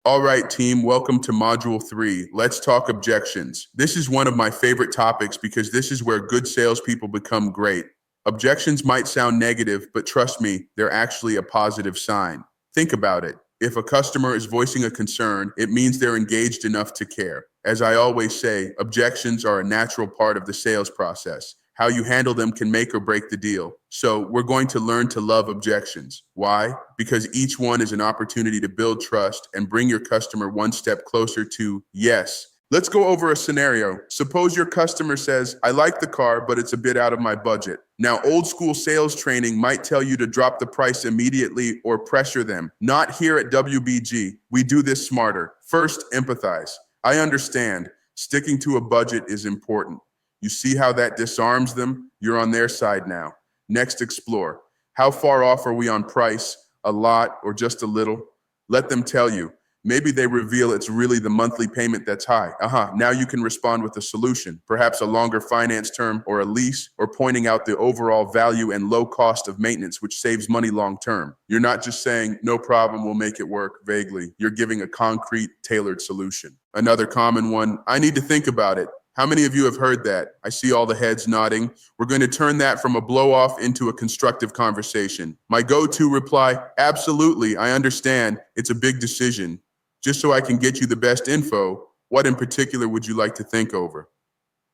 All right, team, welcome to Module 3. Let's talk objections. This is one of my favorite topics because this is where good salespeople become great. Objections might sound negative, but trust me, they're actually a positive sign. Think about it. If a customer is voicing a concern, it means they're engaged enough to care. As I always say, objections are a natural part of the sales process. How you handle them can make or break the deal. So we're going to learn to love objections. Why? Because each one is an opportunity to build trust and bring your customer one step closer to yes. Let's go over a scenario. Suppose your customer says, I like the car, but it's a bit out of my budget. Now, old school sales training might tell you to drop the price immediately or pressure them. Not here at WBG. We do this smarter. First, empathize. I understand. Sticking to a budget is important. You see how that disarms them? You're on their side now. Next, explore. How far off are we on price? A lot or just a little? Let them tell you. Maybe they reveal it's really the monthly payment that's high. Now you can respond with a solution, perhaps a longer finance term or a lease, or pointing out the overall value and low cost of maintenance, which saves money long term. You're not just saying, no problem, we'll make it work vaguely. You're giving a concrete, tailored solution. Another common one, I need to think about it. How many of you have heard that? I see all the heads nodding. We're going to turn that from a blow-off into a constructive conversation. My go-to reply, absolutely, I understand. It's a big decision. Just so I can get you the best info, what in particular would you like to think over?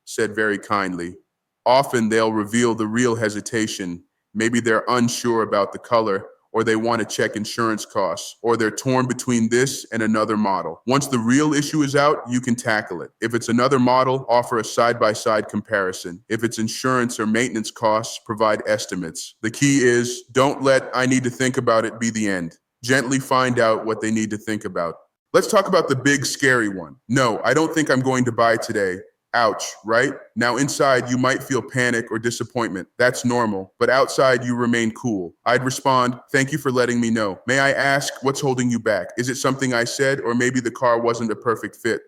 Said very kindly. Often they'll reveal the real hesitation. Maybe they're unsure about the color, or they want to check insurance costs, or they're torn between this and another model. Once the real issue is out, you can tackle it. If it's another model, offer a side-by-side comparison. If it's insurance or maintenance costs, provide estimates. The key is, don't let I need to think about it be the end. Gently find out what they need to think about. Let's talk about the big scary one. No, I don't think I'm going to buy today. Ouch, right? Now inside you might feel panic or disappointment. That's normal, but outside you remain cool. I'd respond, thank you for letting me know. May I ask what's holding you back? Is it something I said, or maybe the car wasn't a perfect fit?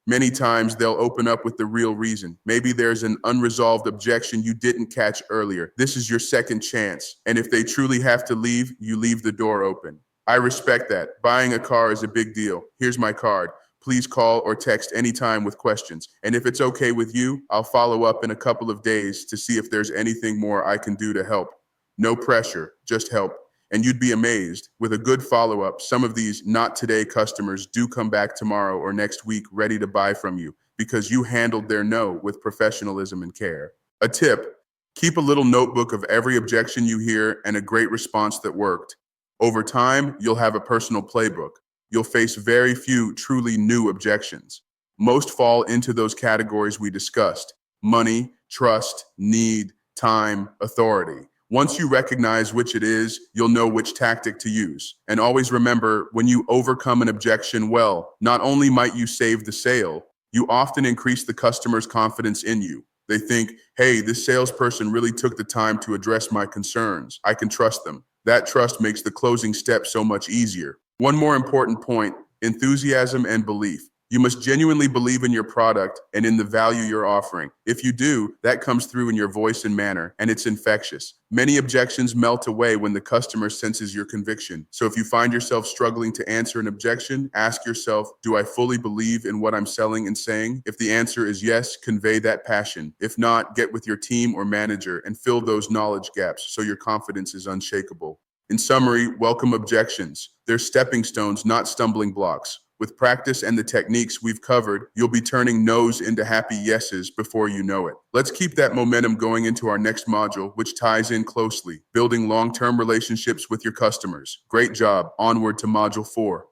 Many times they'll open up with the real reason. Maybe there's an unresolved objection you didn't catch earlier. This is your second chance. And if they truly have to leave, you leave the door open. I respect that. Buying a car is a big deal. Here's my card. Please call or text anytime with questions. And if it's okay with you, I'll follow up in a couple of days to see if there's anything more I can do to help. No pressure, just help. And you'd be amazed. With a good follow-up, some of these not today customers do come back tomorrow or next week ready to buy from you because you handled their no with professionalism and care. A tip, keep a little notebook of every objection you hear and a great response that worked. Over time, you'll have a personal playbook. You'll face very few truly new objections. Most fall into those categories we discussed: money, trust, need, time, authority. Once you recognize which it is, you'll know which tactic to use. And always remember, when you overcome an objection well, not only might you save the sale, you often increase the customer's confidence in you. They think, hey, this salesperson really took the time to address my concerns. I can trust them. That trust makes the closing step so much easier. One more important point, enthusiasm and belief. You must genuinely believe in your product and in the value you're offering. If you do, that comes through in your voice and manner, and it's infectious. Many objections melt away when the customer senses your conviction. So if you find yourself struggling to answer an objection, ask yourself, do I fully believe in what I'm selling and saying? If the answer is yes, convey that passion. If not, get with your team or manager and fill those knowledge gaps so your confidence is unshakable. In summary, welcome objections. They're stepping stones, not stumbling blocks. With practice and the techniques we've covered, you'll be turning no's into happy yeses before you know it. Let's keep that momentum going into our next module, which ties in closely, building long-term relationships with your customers. Great job. Onward to Module 4.